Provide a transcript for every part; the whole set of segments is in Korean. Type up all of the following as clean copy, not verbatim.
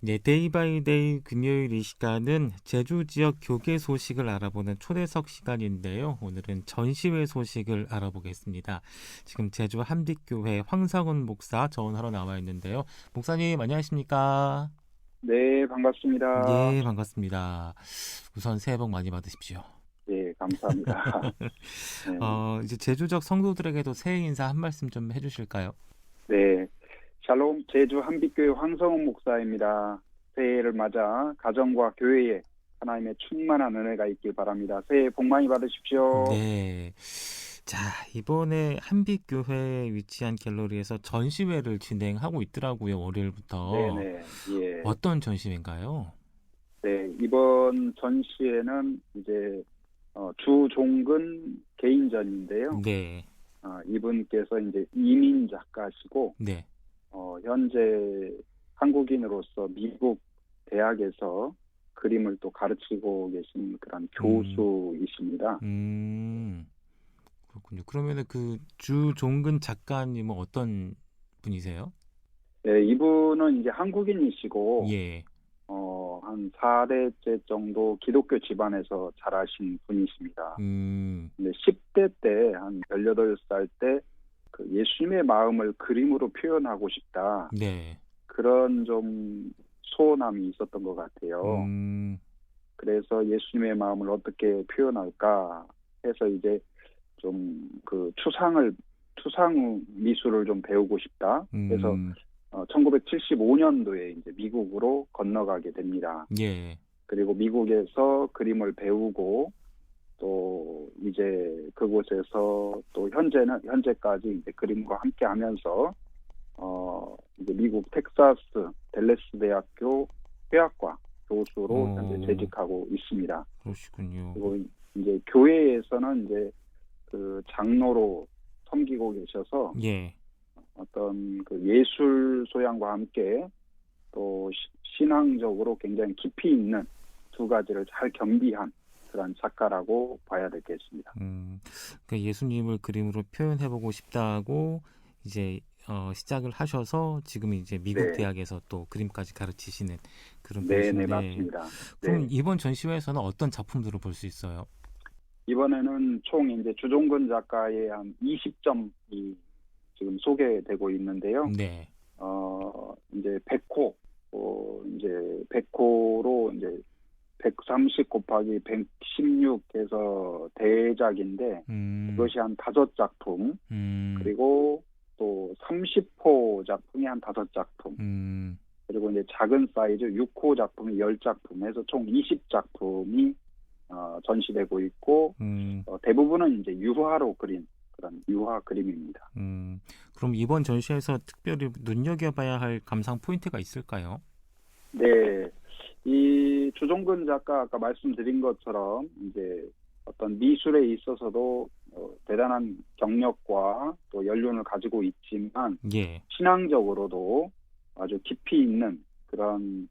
네, 데이 바이 데이 금요일 이 시간은 제주 지역 교계 소식을 알아보는 초대석 시간인데요. 오늘은 전시회 소식을 알아보겠습니다. 지금 제주 한빛교회 황상훈 목사 전화로 나와 있는데요. 목사님 안녕하십니까? 네, 반갑습니다. 네, 반갑습니다. 우선 새해 복 많이 받으십시오. 네, 감사합니다. 네, 이제 제주적 성도들에게도 새해 인사 한 말씀 좀 해주실까요? 네. 샬롬, 제주 한빛교회 황성훈 목사입니다. 새해를 맞아 가정과 교회에 하나님의 충만한 은혜가 있길 바랍니다. 새해 복 많이 받으십시오. 네. 자, 이번에 한빛교회에 위치한 갤러리에서 전시회를 진행하고 있더라고요, 월요일부터. 네네, 예. 어떤 전시회인가요? 네, 이번 전시회는 이제 주종근 개인전인데요. 네, 이분께서 이제 이민 작가시고 네, 현재 한국인으로서 미국 대학에서 그림을 또 가르치고 계신 그런 음, 교수이십니다. 음, 그렇군요. 그러면은 그 주종근 작가님은 어떤 분이세요? 네, 이분은 이제 한국인이시고, 예, 한 4대째 정도 기독교 집안에서 자라신 분이십니다. 근데 10대 때, 한 18살 때, 그 예수님의 마음을 그림으로 표현하고 싶다. 네, 그런 좀 소원함이 있었던 것 같아요. 음, 그래서 예수님의 마음을 어떻게 표현할까 해서 이제 좀 그 추상 미술을 좀 배우고 싶다. 그래서 음, 1975년도에 이제 미국으로 건너가게 됩니다. 예, 그리고 미국에서 그림을 배우고 또 이제 그곳에서 또 현재까지 이제 그림과 함께 하면서 이제 미국 텍사스 댈러스 대학교 회화과 교수로 현재 어, 재직하고 있습니다. 그러시군요. 그리고 이제 교회에서는 이제 그 장로로 섬기고 계셔서 예, 어떤 그 예술 소양과 함께 또 신앙적으로 굉장히 깊이 있는 두 가지를 잘 겸비한 그런 작가라고 봐야 되겠습니다. 그 예수님을 그림으로 표현해보고 싶다고 이제 시작을 하셔서 지금 이제 미국 네, 대학에서 또 그림까지 가르치시는 그런 네, 네, 분이신데, 맞습니다. 그럼 네. 이번 전시회에서는 어떤 작품들을 볼 수 있어요? 이번에는 총 이제 주종근 작가의 한 20점이 지금 소개되고 있는데요. 네, 이제 100호, 이제 100호로 이제 130 곱하기 116 해서 대작인데, 음, 그것이 한 5작품, 음, 그리고 또 30호 작품이 한 5작품, 음, 그리고 이제 작은 사이즈 6호 작품이 10작품 해서 총 20작품이 전시되고 있고, 음, 대부분은 이제 유화로 그린 그런 유화 그림입니다. 그럼 이번 전시회에서 특별히 눈여겨봐야 할 감상 포인트가 있을까요? 네, 이 주종근 작가 아까 말씀드린 것처럼 이제 어떤 미술에 있어서도 대단한 경력과 또 연륜을 가지고 있지만 예, 신앙적으로도 아주 깊이 있는 그런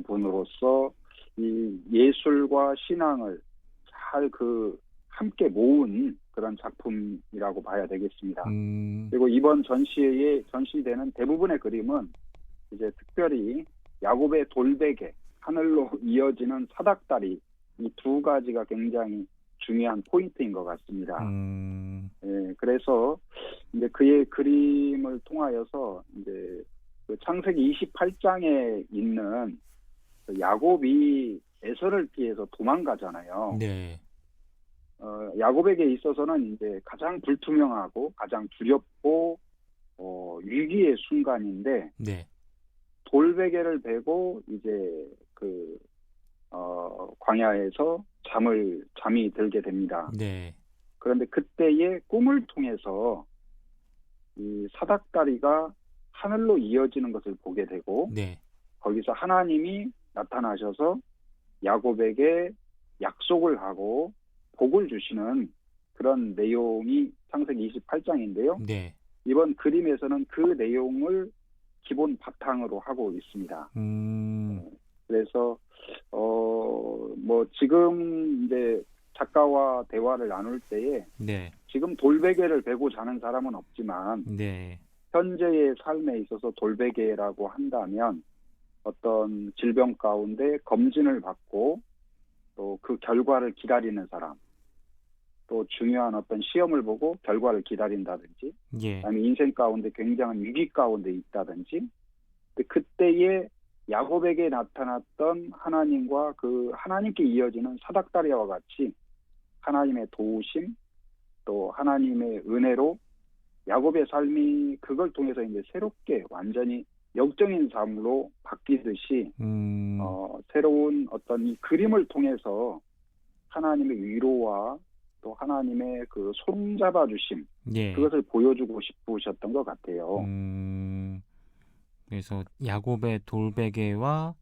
분으로서 이 예술과 신앙을 잘 그 함께 모은 그런 작품이라고 봐야 되겠습니다. 음, 그리고 이번 전시회에 전시되는 대부분의 그림은 이제 특별히 야곱의 돌베개, 하늘로 이어지는 사닥다리 이 두 가지가 굉장히 중요한 포인트인 것 같습니다. 음, 예, 그래서 이제 그의 그림을 통하여서 이제 그 창세기 28장에 있는 그 야곱이 에서를 피해서 도망가잖아요. 네, 야곱에게 있어서는 이제 가장 불투명하고 가장 두렵고 위기의 순간인데 네, 돌베개를 베고 이제 그 광야에서 잠이 들게 됩니다. 네, 그런데 그때의 꿈을 통해서 이 사닥다리가 하늘로 이어지는 것을 보게 되고 네, 거기서 하나님이 나타나셔서 야곱에게 약속을 하고 복을 주시는 그런 내용이 창세기 28장인데요. 네. 이번 그림에서는 그 내용을 기본 바탕으로 하고 있습니다. 음, 그래서 뭐 지금 이제 작가와 대화를 나눌 때에 네, 지금 돌베개를 베고 자는 사람은 없지만 네, 현재의 삶에 있어서 돌베개라고 한다면 어떤 질병 가운데 검진을 받고 또 그 결과를 기다리는 사람, 또 중요한 어떤 시험을 보고 결과를 기다린다든지, 예. 아니면 인생 가운데 굉장한 위기 가운데 있다든지, 그때에 야곱에게 나타났던 하나님과 그 하나님께 이어지는 사닥다리와 같이 하나님의 도우심, 또 하나님의 은혜로 야곱의 삶이 그걸 통해서 이제 새롭게 완전히 영적인 삶으로 바뀌듯이 새로운 어떤 이 그림을 통해서 하나님의 위로와 또 하나님의 그 손잡아 주심, 예. 그것을 보여주고 싶으셨던 것 같아요. 그래서 야곱의 돌베개와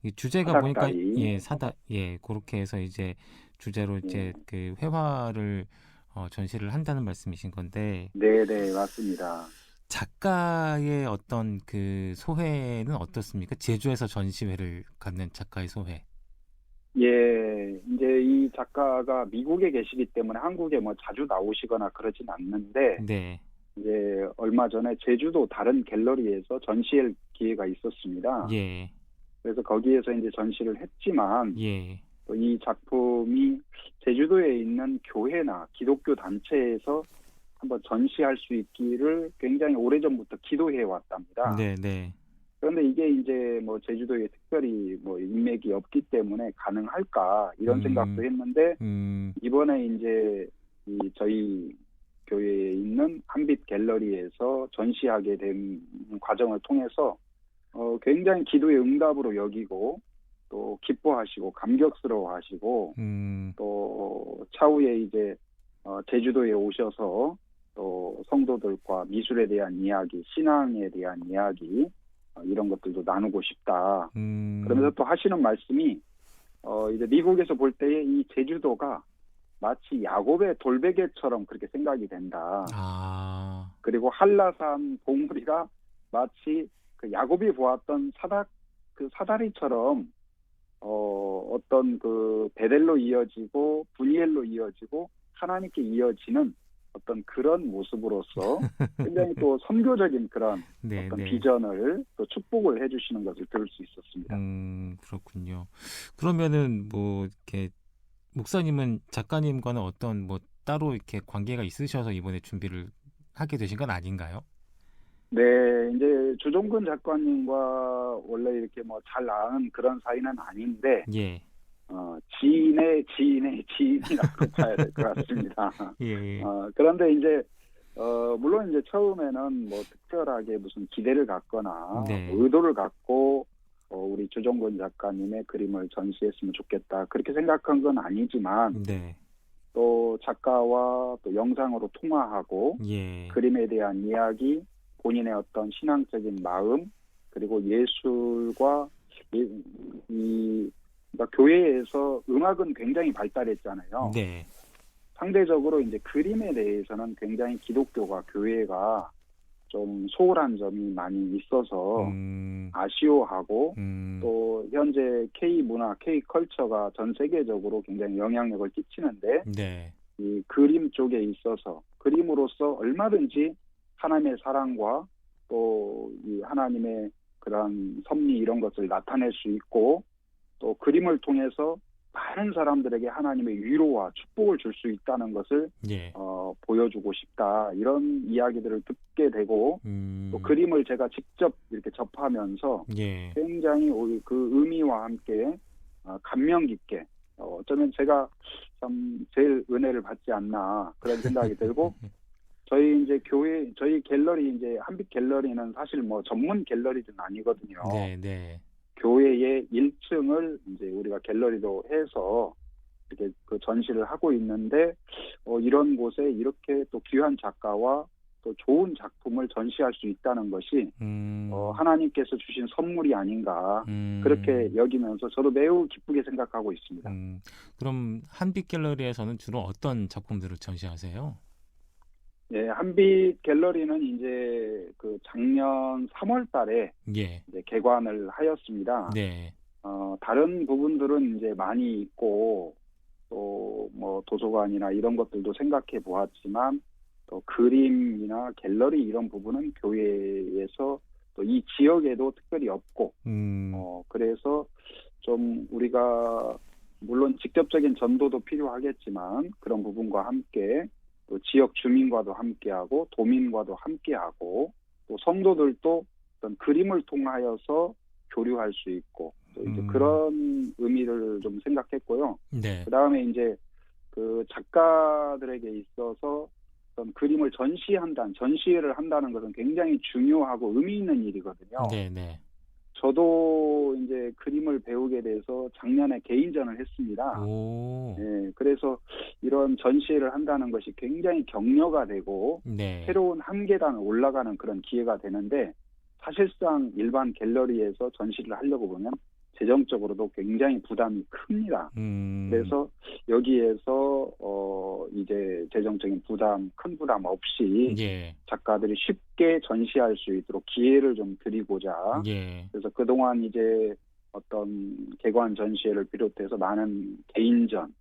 이 주제가 사닥다리. 보니까 그렇게 해서 이제 주제로 이제 그 회화를 전시를 한다는 말씀이신 건데. 네, 맞습니다. 작가의 어떤 그 소회는 어떻습니까? 제주에서 전시회를 갖는 작가의 소회. 예, 이제 이 작가가 미국에 계시기 때문에 한국에 뭐 자주 나오시거나 그러진 않는데, 네. 이제 얼마 전에 제주도 다른 갤러리에서 전시할 기회가 있었습니다. 예. 그래서 거기에서 이제 전시를 했지만, 예. 또 이 작품이 제주도에 있는 교회나 기독교 단체에서 한번 전시할 수 있기를 굉장히 오래전부터 기도해 왔답니다. 네. 그런데 이게 이제 뭐 제주도에 특별히 뭐 인맥이 없기 때문에 가능할까 이런 생각도 했는데, 이번에 이제 이 저희 교회에 있는 한빛 갤러리에서 전시하게 된 과정을 통해서 굉장히 기도의 응답으로 여기고 또 기뻐하시고 감격스러워하시고 또 차후에 이제 제주도에 오셔서 또 성도들과 미술에 대한 이야기, 신앙에 대한 이야기 이런 것들도 나누고 싶다. 그러면서 또 하시는 말씀이 이제 미국에서 볼 때에 이 제주도가 마치 야곱의 돌베개처럼 그렇게 생각이 된다. 그리고 한라산 봉우리가 마치 그 야곱이 보았던 사다리처럼 어떤 그 베델로 이어지고 분이엘로 이어지고 하나님께 이어지는 어떤 그런 모습으로서 굉장히 또 선교적인 그런 어떤 비전을 또 축복을 해주시는 것을 들을 수 있었습니다. 그렇군요. 그러면은 뭐 이렇게 목사님은 작가님과는 어떤 뭐 따로 이렇게 관계가 있으셔서 이번에 준비를 하게 되신 건 아닌가요? 네, 이제 주종근 작가님과 원래 이렇게 뭐 잘 아는 그런 사이는 아닌데, 예. 지인의 지인이라고 봐야 될 것 같습니다. 예. 그런데 이제 물론 이제 처음에는 뭐 특별하게 무슨 기대를 갖거나 의도를 갖고 우리 주종근 작가님의 그림을 전시했으면 좋겠다 그렇게 생각한 건 아니지만, 또 작가와 또 영상으로 통화하고 그림에 대한 이야기, 본인의 어떤 신앙적인 마음, 그리고 예술과 그러니까 교회에서 음악은 굉장히 발달했잖아요. 상대적으로 이제 그림에 대해서는 굉장히 기독교가 교회가 좀 소홀한 점이 많이 있어서 아쉬워하고 또 현재 K-문화, K-컬처가 전 세계적으로 굉장히 영향력을 끼치는데 이 그림 쪽에 있어서 그림으로써 얼마든지 하나님의 사랑과 또 이 하나님의 그런 섭리 이런 것을 나타낼 수 있고 또 그림을 통해서 많은 사람들에게 하나님의 위로와 축복을 줄 수 있다는 것을 보여주고 싶다. 이런 이야기들을 듣게 되고 또 그림을 제가 직접 이렇게 접하면서 굉장히 그 의미와 함께 감명 깊게 어쩌면 제가 참 제일 은혜를 받지 않나 그런 생각이 들고 저희 이제 저희 갤러리 이제 한빛 갤러리는 사실 뭐 전문 갤러리는 아니거든요. 교회의 1층을 이제 우리가 갤러리로 해서 이렇게 그 전시를 하고 있는데 이런 곳에 이렇게 또 귀한 작가와 또 좋은 작품을 전시할 수 있다는 것이 하나님께서 주신 선물이 아닌가 그렇게 여기면서 저도 매우 기쁘게 생각하고 있습니다. 그럼 한빛 갤러리에서는 주로 어떤 작품들을 전시하세요? 네, 한빛 갤러리는 이제 그 작년 3월 달에 이제 개관을 하였습니다. 다른 부분들은 이제 많이 있고 또 뭐 도서관이나 이런 것들도 생각해 보았지만 또 그림이나 갤러리 이런 부분은 교회에서 또 이 지역에도 특별히 없고 그래서 좀 우리가 물론 직접적인 전도도 필요하겠지만 그런 부분과 함께 또 지역 주민과도 함께하고 도민과도 함께하고 또 성도들도 어떤 그림을 통하여서 교류할 수 있고 또 이제 그런 의미를 좀 생각했고요. 네. 그다음에 이제 그 작가들에게 있어서 어떤 그림을 전시회를 한다는 것은 굉장히 중요하고 의미 있는 일이거든요. 네, 네. 저도 이제 그림을 배우게 돼서 작년에 개인전을 했습니다. 오. 네, 그래서 이런 전시회를 한다는 것이 굉장히 격려가 되고 네. 새로운 한 계단을 올라가는 그런 기회가 되는데 사실상 일반 갤러리에서 전시를 하려고 보면 재정적으로도 굉장히 부담이 큽니다. 그래서 여기에서 이제 재정적인 부담, 큰 부담 없이 예. 작가들이 쉽게 전시할 수 있도록 기회를 좀 드리고자 예. 그래서 그동안 이제 어떤 개관 전시회를 비롯해서 많은 개인전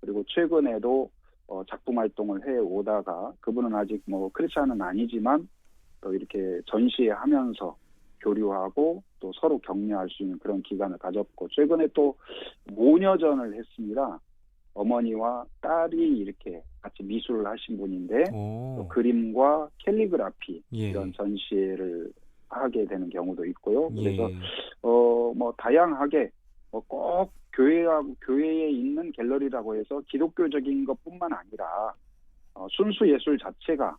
그리고 최근에도 작품 활동을 해 오다가 그분은 아직 뭐 크리스찬은 아니지만 또 이렇게 전시회 하면서 교류하고 또 서로 격려할 수 있는 그런 기간을 가졌고 최근에 또 모녀전을 했습니다. 어머니와 딸이 이렇게 같이 미술을 하신 분인데 또 그림과 캘리그라피 예. 이런 전시회를 하게 되는 경우도 있고요. 그래서 예. 뭐 다양하게 꼭 교회에 있는 갤러리라고 해서 기독교적인 것뿐만 아니라 순수 예술 자체가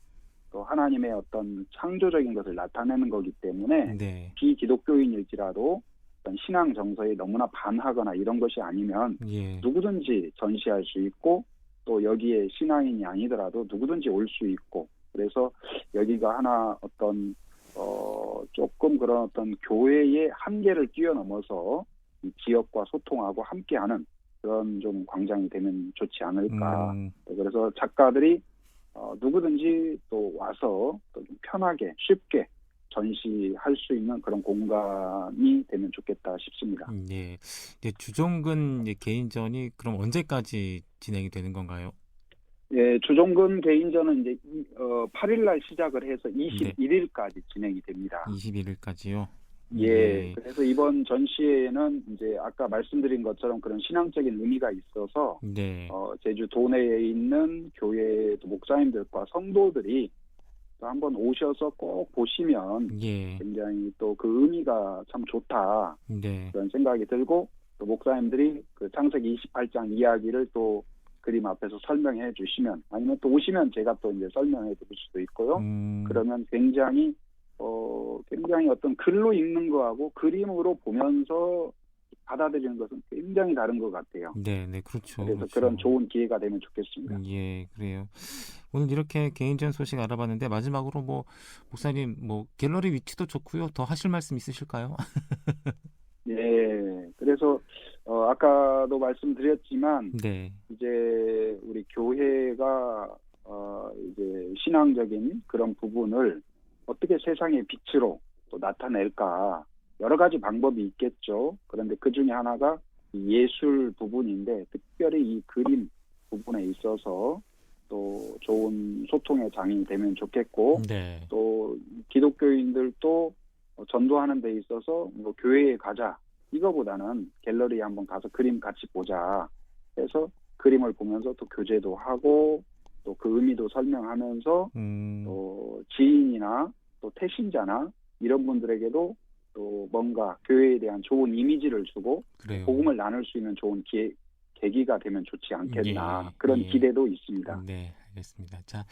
또 하나님의 어떤 창조적인 것을 나타내는 거기 때문에 네. 비기독교인일지라도 어떤 신앙 정서에 너무나 반하거나 이런 것이 아니면 예. 누구든지 전시할 수 있고 또 여기에 신앙인이 아니더라도 누구든지 올 수 있고 그래서 여기가 하나 어떤 조금 그런 어떤 교회의 한계를 뛰어넘어서 이 지역과 소통하고 함께하는 그런 좀 광장이 되면 좋지 않을까. 그래서 작가들이 누구든지 또 와서 또 좀 편하게 쉽게 전시할 수 있는 그런 공간이 되면 좋겠다 싶습니다. 네. 이제 주종근 개인전이 그럼 언제까지 진행이 되는 건가요? 예, 주종근 개인전은 이제 8일 날 시작을 해서 21일까지 진행이 됩니다. 21일까지요? 예, 그래서 이번 전시회에는 이제 아까 말씀드린 것처럼 그런 신앙적인 의미가 있어서 네. 제주 도내에 있는 교회 목사님들과 성도들이 또 한번 오셔서 꼭 보시면 예. 굉장히 또 그 의미가 참 좋다 네. 그런 생각이 들고 또 목사님들이 그 창세기 28장 이야기를 또 그림 앞에서 설명해 주시면 아니면 또 오시면 제가 또 이제 설명해 드릴 수도 있고요. 그러면 굉장히 어떤 글로 읽는 거하고 그림으로 보면서 받아들이는 것은 굉장히 다른 것 같아요. 네, 네, 그렇죠. 그래서 그렇죠. 그런 좋은 기회가 되면 좋겠습니다. 예, 그래요. 오늘 이렇게 개인전 소식 알아봤는데 마지막으로 뭐 목사님 뭐 갤러리 위치도 좋고요. 더 하실 말씀 있으실까요? 네, 그래서 아까도 말씀드렸지만 네. 이제 우리 교회가 이제 신앙적인 그런 부분을 어떻게 세상의 빛으로 또 나타낼까 여러 가지 방법이 있겠죠. 그런데 그 중에 하나가 이 예술 부분인데 특별히 이 그림 부분에 있어서 또 좋은 소통의 장이 되면 좋겠고 네. 또 기독교인들도 전도하는 데 있어서 뭐 교회에 가자 이거보다는 갤러리에 한번 가서 그림 같이 보자 해서 그림을 보면서 또 교제도 하고 또 그 의미도 설명하면서 또 지인이나 또 태신자나 이런 분들에게도 또 뭔가 교회에 대한 좋은 이미지를 주고 그래요. 복음을 나눌 수 있는 좋은 계기가 되면 좋지 않겠나 예, 그런 예. 기대도 있습니다. 네, 알겠습니다. 자,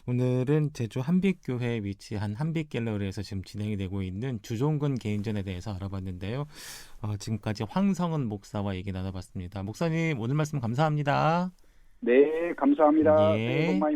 오늘은 제주 한빛교회에 위치한 한빛갤러리에서 지금 진행이 되고 있는 주종근 개인전에 대해서 알아봤는데요. 지금까지 황성은 목사와 얘기 나눠봤습니다. 목사님 오늘 말씀 감사합니다. 네, 감사합니다. 예. 새해 복 많이